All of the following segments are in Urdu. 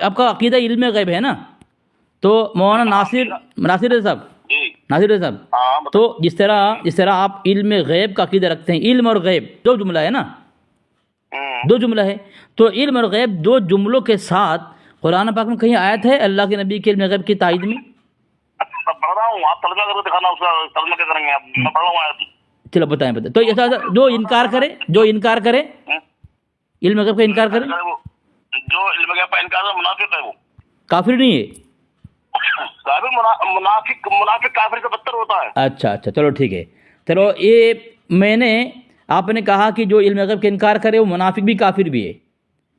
آپ کا عقیدہ علم غیب ہے نا؟ تو مولانا ناصر رضا صاحب، تو جس طرح آپ علم غیب کا عقیدہ رکھتے ہیں، علم اور غیب دو جملہ ہے نا، دو جملہ ہے، تو علم اور غیب دو جملوں کے ساتھ قرآن پاک میں کہیں آیت ہے اللہ کے نبی کے علم غیب کی تائید میں؟ پڑھ رہا ہوں، آپ ترجمہ کر کے دکھانا، اس کا ترجمہ کیا کریں گے آپ؟ میں پڑھ رہا ہوں آیت۔ چلو بتائیں تو ایسا جو انکار کرے علم غیب کا انکار کرے، جو علم غیب کا انکار ہے منافق ہے، وہ کافر نہیں ہے؟ منافق کافر سے بدتر ہوتا ہے۔ اچھا چلو ٹھیک ہے، چلو یہ آپ نے کہا کہ جو علم غیب کا انکار کرے وہ منافق بھی کافر بھی ہے،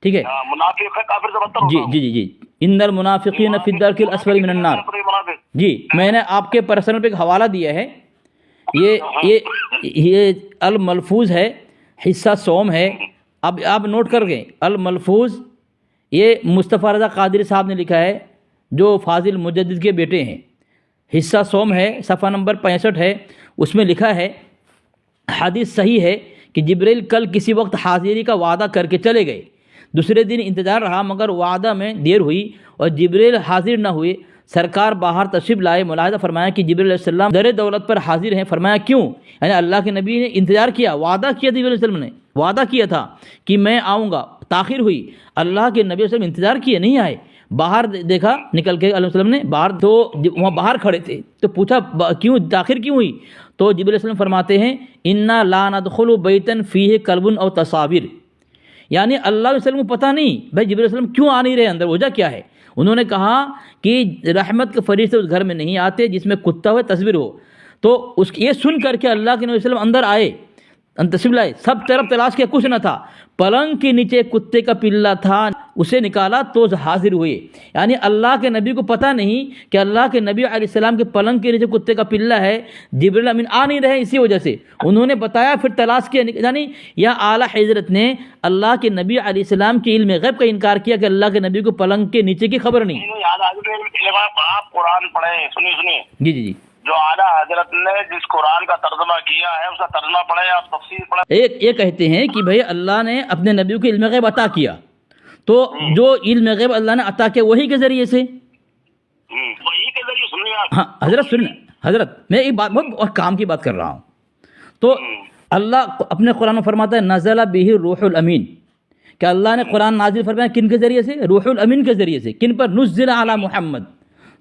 ٹھیک ہے؟ منافق ہے، کافر سے بدتر ہوتا ہے۔ جی ان المنافقین فی الدرک الاسفل من النار۔ جی میں نے آپ کے پرسنل پہ ایک حوالہ دیا ہے، یہ الملفوظ ہے، حصہ سوم ہے، اب آپ نوٹ کر گئے الملفوظ، یہ مصطفیٰ رضا قادری صاحب نے لکھا ہے جو فاضل مجدد کے بیٹے ہیں، حصہ سوم ہے، صفحہ نمبر 65 ہے، اس میں لکھا ہے حدیث صحیح ہے کہ جبریل کل کسی وقت حاضری کا وعدہ کر کے چلے گئے، دوسرے دن انتظار رہا مگر وعدہ میں دیر ہوئی اور جبریل حاضر نہ ہوئے، سرکار باہر تشریف لائے، ملاحظہ فرمایا کہ جبریل علیہ السلام در دولت پر حاضر ہیں، فرمایا کیوں؟ یعنی اللہ کے نبی نے انتظار کیا، وعدہ کیا، جبریل علیہ السلام نے وعدہ کیا تھا کہ میں آؤں گا، تاخیر ہوئی، اللہ کے نبی علیہ السلام انتظار کیے نہیں آئے، باہر دیکھا نکل کے علیہ السلام نے باہر، تو وہاں باہر کھڑے تھے تو پوچھا کیوں تاخیر کیوں ہوئی؟ تو جبریل علیہ السلام فرماتے ہیں انا لا ندخل بیتا فیہ کلب او تصاویر، یعنی اللہ علیہ وسلم کو پتہ نہیں بھائی جبریل علیہ السلام کیوں آ نہیں رہے اندر، وجہ کیا ہے؟ انہوں نے کہا کہ رحمت کے فرشتے اس گھر میں نہیں آتے جس میں کتا ہو تصویر ہو، تو یہ سن کر کے اللہ کے نبی صلی اللہ علیہ وسلم اندر آئے، تشریف لائے، سب طرف تلاش کیا، کچھ نہ تھا، پلنگ کے نیچے کتے کا پلا تھا، اسے نکالا تو حاضر ہوئے، یعنی اللہ کے نبی کو پتہ نہیں کہ اللہ کے نبی علیہ السلام کے پلنگ کے نیچے کتے کا پلا ہے، جبریل امین آ نہیں رہے، اسی وجہ سے انہوں نے بتایا، پھر تلاش کیا، یعنی یا اعلیٰ حضرت نے اللہ کے نبی علیہ السلام کے علم غیب کا انکار کیا کہ اللہ کے نبی کو پلنگ کے نیچے کی خبر نہیں۔ آپ قرآن پڑھیں، سنیے جی جو اعلیٰ حضرت نے جس قرآن کا ترجمہ کیا ہے اس کا ترجمہ پڑھیں، آپ تفسیر پڑھیں۔ یہ کہتے ہیں کہ بھئی اللہ نے اپنے نبی کو علم غیب عطا کیا، تو جو علم غیب اللہ نے عطا کیا وہی کے ذریعے سے، وہی کے ذریعے سنیے آپ۔ ہاں حضرت سنیں، حضرت میں ایک بات بہت کام کی بات کر رہا ہوں، تو اللہ اپنے قرآن میں فرماتا ہے نزل بہ روح الامین، کہ اللہ نے قرآن نازل فرمایا کن کے ذریعے سے؟ روح الامین کے ذریعے سے، کن پر؟ نزل علی محمد،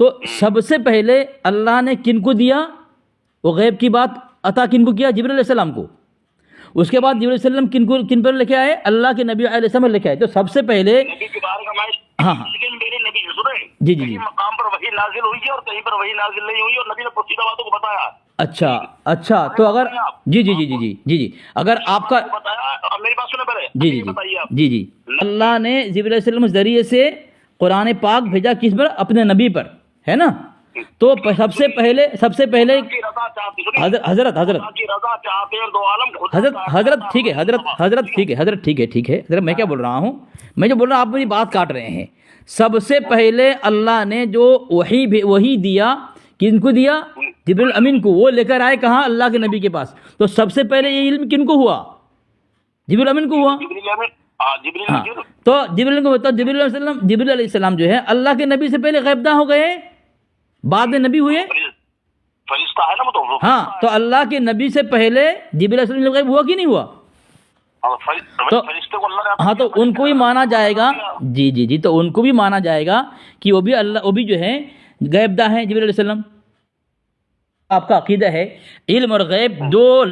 تو سب سے پہلے اللہ نے کن کو دیا وہ غیب کی بات عطا، کن کو کیا؟ جبریل علیہ السلام کو، اس کے بعد جبریل علیہ السلام کن پر لے کے آئے؟ اللہ کے نبی علیہ السلام لے کے آئے، تو سب سے پہلے ہاں میرے نبی سنیں، جی کہیں مقام پر وحی نازل ہوئی ہے اور کہیں پر وحی نازل نہیں ہوئی، اور نبی نے پوشیدہ باتوں کو بتایا۔ اچھا تو اگر جی اگر آپ کا بتایا، میری بات سنیں پہلے، جی بتائیے آپ۔ اللہ نے جبریل علیہ السلام کے ذریعے سے قرآن پاک بھیجا کس پر؟ اپنے نبی پر، ہے نا؟ تو سب سے پہلے حضرت ٹھیک ہے، میں کیا بول رہا ہوں، میں جو بول رہا ہوں آپ میری بات کاٹ رہے ہیں۔ سب سے پہلے اللہ نے جو وحی دیا، کن کو دیا؟ جبریل امین کو، وہ لے کر آئے کہاں؟ اللہ کے نبی کے پاس، تو سب سے پہلے یہ علم کن کو ہوا؟ جبریل امین کو ہوا۔ ہاں تو جبریل کو بتاؤ، جبریل علیہ السلام جو ہے اللہ کے نبی سے پہلے غیبداں ہو گئے، بعد میں نبی ہوئے، فرشتہ ہے نا، تو ہاں تو اللہ کے نبی سے پہلے جبریل علیہ السلام غیب ہوا کہ نہیں ہوا؟ تو ہاں تو ان کو بھی مانا جائے گا، جی تو ان کو بھی مانا جائے گا کہ وہ بھی جو ہے غیبداں ہیں جبریل علیہ السلام۔ آپ کا عقیدہ ہے علم اور غیب دو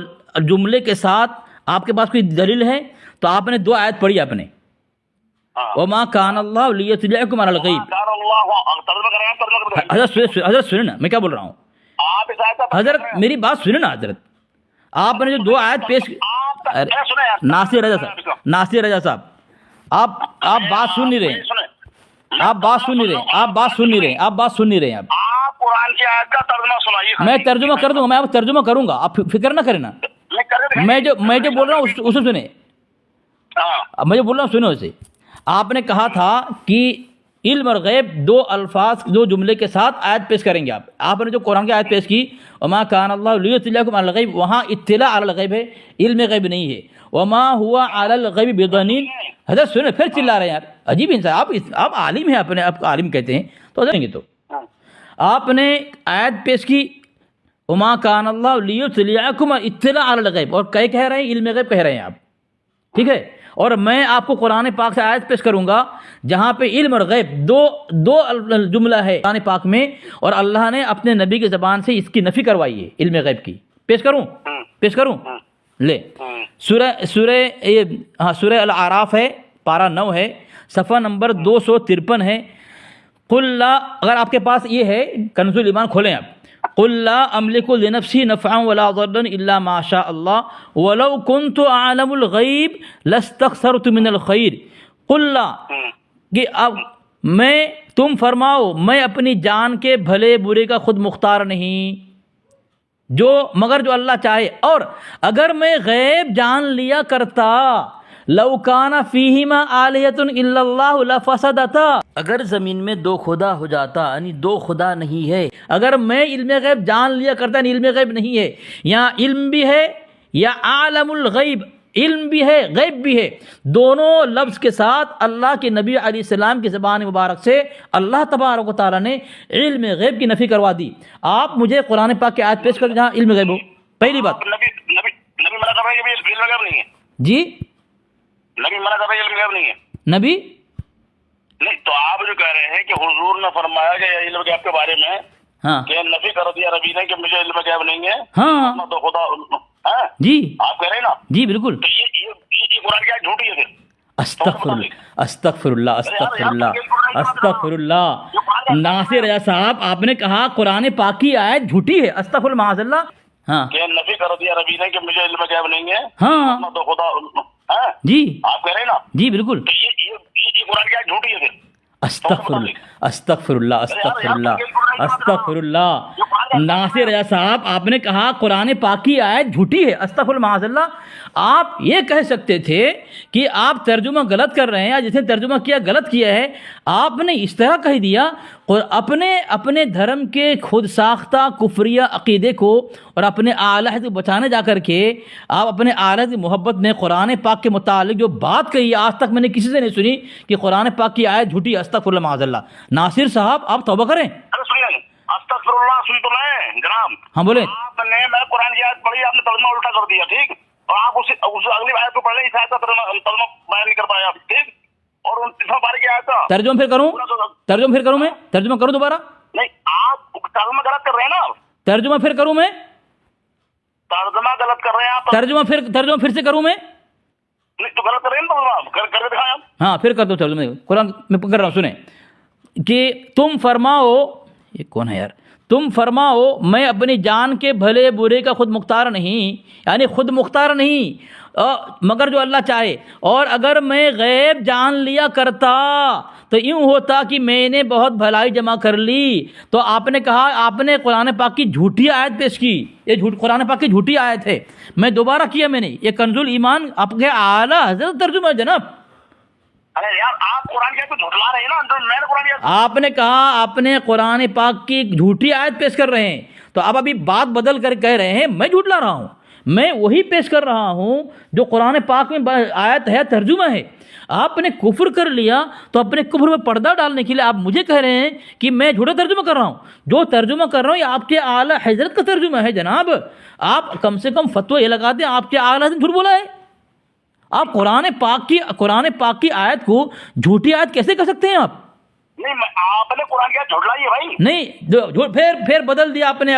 جملے کے ساتھ، آپ کے پاس کوئی دلیل ہے تو آپ نے دو آیت پڑھی، آپ نے وما کان اللہ لیطلعکم علی الغیب۔ حضرت سنیں نا میں کیا بول رہا ہوں، حضرت میری بات سنیں نا، حضرت آپ نے جو دو آیت پیش، ناصر رضا صاحب آپ بات سن نہیں رہے، آپ بات سن نہیں رہے آپ قرآن کی آیت کا ترجمہ سنائیے۔ میں ترجمہ کر دوں گا، میں آپ ترجمہ کروں گا، آپ فکر نہ کریں نا، میں جو بول رہا ہوں اسے سنیں، میں جو بول رہا ہوں سنو اسے۔ آپ نے کہا تھا کہ علم اور غیب دو الفاظ دو جملے کے ساتھ آیت پیش کریں گے آپ نے جو قرآن کی آیت پیش کی وما کان اللہ لیطلعکم علی الغیب، وہاں اطلاع علی الغیب ہے، علم غیب نہیں ہے. وما ہوا علی الغیب بضنین. حضرت سنیں پھر چلا رہے ہیں یار، عجیب انسان. آپ عالم ہیں، اپنے آپ کو عالم کہتے ہیں تو دیں گے. تو آپ نے آیت پیش کی وما کان اللہ لیطلعکم اطلاع علی الغیب، اور کہہ رہے ہیں علم غیب کہہ رہے ہیں آپ، ٹھیک ہے. اور میں آپ کو قرآن پاک سے آیت پیش کروں گا جہاں پہ علم اور غیب دو جملہ ہے قرآن پاک میں، اور اللہ نے اپنے نبی کی زبان سے اس کی نفی کروائی ہے علم غیب کی. پیش کروں لے. سورہ الاعراف ہے، پارہ 9 ہے، صفحہ نمبر 253 ہے. قل لا، اگر آپ کے پاس یہ ہے کنز الایمان کھولیں آپ. قل لا املک لنفسی نفعا ولا ضرا الا ما شاء اللہ ولو كنت اعلم الغیب لاستكثرت من الخیر. قل لا، کہ اب تم فرماؤ میں اپنی جان کے بھلے برے کا خود مختار نہیں، مگر جو اللہ چاہے. اور اگر میں غیب جان لیا کرتا لو کان فیہما آلہۃ الا اللہ لفسدتا، اگر زمین میں دو خدا ہو جاتا، یعنی دو خدا نہیں ہے. اگر میں علم غیب جان لیا کرتا، یعنی علم غیب نہیں ہے، یہاں علم بھی ہے یا عالم الغیب، علم بھی ہے غیب بھی ہے، دونوں لفظ کے ساتھ اللہ کے نبی علیہ السلام کی زبان مبارک سے اللہ تبارک و تعالیٰ نے علم غیب کی نفی کروا دی. آپ مجھے قرآن پاک کی آیت پیش کر جہاں علم غیب ہو. پہلی بات نبی منع کر رہا ہے کہ علم غیب نہیں ہے. جی نبی منع کر رہا ہے علم غیب نہیں ہے. نبی نہیں تو آپ جو کہہ رہے ہیں کہ حضور نے فرمایا کہ علم غیب کے بارے میں ہاں کہ نفی کر دیا نبی نے کہ مجھے علم غیب نہیں ہے، ہاں تو خدا جی آپ کہہ رہے ہیں نا. جی بالکل. تو یہ قرآن کی آیت جھوٹی ہے پھر. استغفر اللہ استغفر اللہ استغفر اللہ استغفر اللہ. ناصر رضا صاحب آپ نے کہا قرآن پاک کی آیت جھوٹی ہے، استغفر اللہ معاذ اللہ. ہاں کہ نفی کر دیا نبی نے کہ مجھے علم غیب نہیں ہے، ہاں تو خدا جی آپ کہہ رہے ہیں نا. جی بالکل. تو یہ قرآن کی آیت جھوٹی ہے پھر. استغفر اللہ استغفر اللہ استغفر اللہ استغفر اللہ. ناصر رضا صاحب آپ نے کہا قرآن پاک کی آیت جھوٹی ہے، استغفر اللہ معاذ اللہ. آپ یہ کہہ سکتے تھے کہ آپ ترجمہ غلط کر رہے ہیں، یا جس نے ترجمہ کیا غلط کیا ہے. آپ نے اس طرح کہہ دیا اور اپنے دھرم کے خود ساختہ کفریہ عقیدے کو اور اپنے اعلیٰ حضرت کو بچانے جا کر کے آپ اپنے اعلیٰ حضرت محبت میں قرآن پاک کے متعلق جو بات کہی آج تک میں نے کسی سے نہیں سنی کہ قرآن پاک کی آیت جھوٹی. استغفر اللہ معاذ اللہ. ناصر صاحب آپ توبہ کریں. استغفر اللہ سن تو میں جناب. ہاں بولے. میں قرآن کی آیت پڑھی، آپ نے ترجمہ الٹا کر دیا، ٹھیک. اور آپ اس اگلی آیت کو پڑھ لیں، اس آیت کا ترجمہ بیان نہیں کر پائے آپ، ٹھیک. اور 29واں پارے کی آیت کا ترجمہ پھر کروں میں ترجمہ کروں دوبارہ. نہیں آپ ترجمہ غلط کر رہے ہیں نا. ترجمہ پھر کروں میں ترجمہ غلط کر رہے ہیں آپ. ترجمہ پھر سے کروں میں. نہیں تو غلط کر رہے ہیں نا، کر کے دکھائیں آپ. ہاں پھر کر دو ترجمہ. قرآن میں کر رہا ہوں سنیں کہ تم فرماؤ، یہ کون ہے یار، تم فرماؤ میں اپنی جان کے بھلے برے کا خود مختار نہیں، یعنی خود مختار نہیں مگر جو اللہ چاہے. اور اگر میں غیب جان لیا کرتا تو یوں ہوتا کہ میں نے بہت بھلائی جمع کر لی. تو آپ نے کہا، آپ نے قرآن پاک کی جھوٹی آیت پیش کی. یہ قرآن پاک کی جھوٹی آیت ہے. میں دوبارہ کیا میں نے، یہ کنز الایمان آپ کے اعلیٰ حضرت ترجمہ ہے جناب. ارے یار آپ قرآن کی آیت کو جھٹلا رہے ہیں نا. میں نے قرآن کی آیت، آپ نے کہا آپ نے قرآن پاک کی جھوٹی آیت پیش کر رہے ہیں، تو آپ ابھی بات بدل کر کہہ رہے ہیں میں جھٹلا رہا ہوں. میں وہی پیش کر رہا ہوں جو قرآن پاک میں آیت ہے، ترجمہ ہے. آپ نے کفر کر لیا تو اپنے کفر میں پردہ ڈالنے کے لیے آپ مجھے کہہ رہے ہیں کہ میں جھوٹا ترجمہ کر رہا ہوں. جو ترجمہ کر رہا ہوں یہ آپ کے اعلیٰ حضرت کا ترجمہ ہے جناب. آپ کم سے کم فتویٰ یہ لگا دیں آپ کے اعلیٰ حضرت نے جھوٹ بولا ہے. آپ قرآن پاک کی آیت کو جھوٹی آیت کیسے کر سکتے ہیں آپ؟ نہیں آپ نے قرآن کی آیت جھٹلائی ہے بھائی. نہیں پھر بدل دیا آپ نے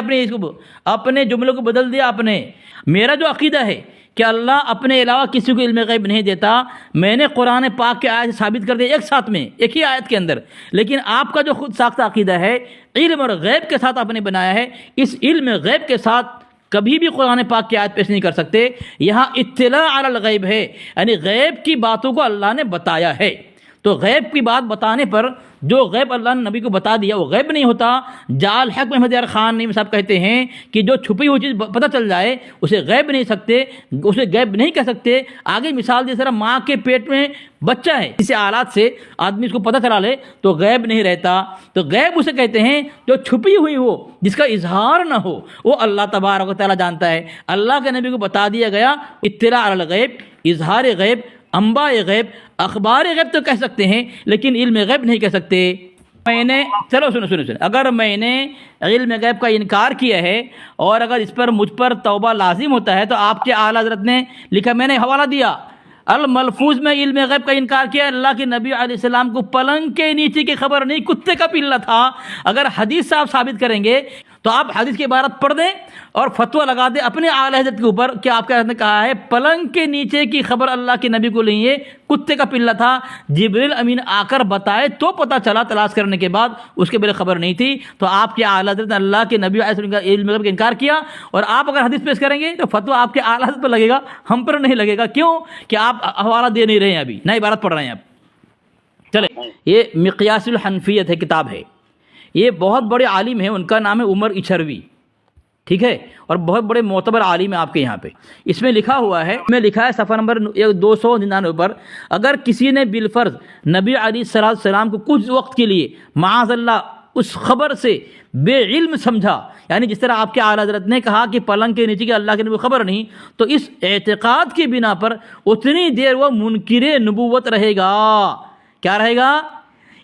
اپنے جملوں کو بدل دیا آپ نے. میرا جو عقیدہ ہے کہ اللہ اپنے علاوہ کسی کو علم غیب نہیں دیتا، میں نے قرآن پاک کی آیت ثابت کر دیا ایک ساتھ میں، ایک ہی آیت کے اندر. لیکن آپ کا جو خود ساختہ عقیدہ ہے علم اور غیب کے ساتھ آپ نے بنایا ہے، اس علم غیب کے ساتھ کبھی بھی قرآن پاک کی آیت پیش نہیں کر سکتے. یہاں اطلاع علی الغیب ہے، یعنی غیب کی باتوں کو اللہ نے بتایا ہے. تو غیب کی بات بتانے پر جو غیب اللہ نے نبی کو بتا دیا وہ غیب نہیں ہوتا۔ جال حق محمد یار خان نیم صاحب کہتے ہیں کہ جو چھپی ہوئی چیز پتہ چل جائے اسے غیب نہیں سکتے، اسے غیب نہیں کہہ سکتے۔ آگے مثال جس طرح ماں کے پیٹ میں بچہ ہے، اسے آلات سے آدمی اس کو پتہ چلا لے تو غیب نہیں رہتا۔ تو غیب اسے کہتے ہیں جو چھپی ہوئی ہو، جس کا اظہار نہ ہو، وہ اللہ تبارک و تعالیٰ جانتا ہے۔ اللہ کے نبی کو بتا دیا گیا اطلاع علی الغیب، اظہار غیب، انباء غیب، اخبار غیب تو کہہ سکتے ہیں لیکن علم غیب نہیں کہہ سکتے۔ میں نے چلو سنو اگر میں نے علم غیب کا انکار کیا ہے اور اگر اس پر مجھ پر توبہ لازم ہوتا ہے تو آپ کے اعلیٰ حضرت نے لکھا، میں نے حوالہ دیا، الملفوظ میں علم غیب کا انکار کیا۔ اللہ کے نبی علیہ السلام کو پلنگ کے نیچے کی خبر نہیں، کتے کا پلہ تھا۔ اگر حدیث صاحب ثابت کریں گے تو آپ حدیث کی عبارت پڑھ دیں اور فتویٰ لگا دیں اپنے اعلیٰ حضرت کے اوپر کہ آپ کے حضرت نے کہا ہے پلنگ کے نیچے کی خبر اللہ کے نبی کو نہیں ہے، کتے کا پلہ تھا، جبریل امین آ کر بتائے تو پتہ چلا، تلاش کرنے کے بعد اس کے بارے خبر نہیں تھی۔ تو آپ کے اعلیٰ حضرت نے اللہ کے نبی علیہ السلام کا علم غیب کا انکار کیا، اور آپ اگر حدیث پیش کریں گے تو فتویٰ آپ کے اعلیٰ حضرت پر لگے گا، ہم پر نہیں لگے گا۔ کیوں کہ آپ حوالہ دے نہیں رہے ہیں، ابھی نہ عبارت پڑھ رہے ہیں آپ۔ چلیں، یہ مقیاس الحنفیت ہے، کتاب ہے، یہ بہت بڑے عالم ہیں، ان کا نام ہے عمر اچھروی، ٹھیک ہے، اور بہت بڑے معتبر عالم ہیں آپ کے یہاں پہ۔ اس میں لکھا ہوا ہے، صفحہ نمبر 299 پر، اگر کسی نے بالفرض نبی علیہ السلام کو کچھ وقت کے لیے معاذ اللہ اس خبر سے بے علم سمجھا، یعنی جس طرح آپ کے اعلیٰ حضرت نے کہا کہ پلنگ کے نیچے کی اللہ کے نبی خبر نہیں، تو اس اعتقاد کی بنا پر اتنی دیر وہ منکر نبوت رہے گا۔ کیا رہے گا؟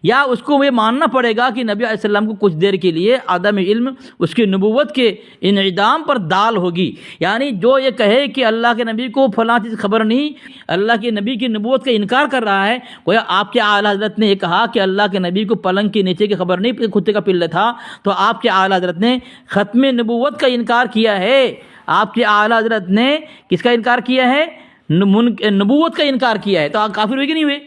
یا اس کو یہ ماننا پڑے گا کہ نبی علیہ السلام کو کچھ دیر کے لیے عدم علم اس کی نبوت کے انعدام پر دال ہوگی۔ یعنی جو یہ کہے کہ اللہ کے نبی کو فلاں چیز خبر نہیں، اللہ کے نبی کی نبوت کا انکار کر رہا ہے، گویا آپ کے اعلیٰ حضرت نے یہ کہا کہ اللہ کے نبی کو پلنگ کے نیچے کی خبر نہیں، کتے کا پلہ تھا، تو آپ کے اعلیٰ حضرت نے ختم نبوت کا انکار کیا ہے۔ آپ کے اعلیٰ حضرت نے کس کا انکار کیا ہے؟ نبوت کا انکار کیا ہے۔ تو آپ کافر ہوئے کہ نہیں ہوئے؟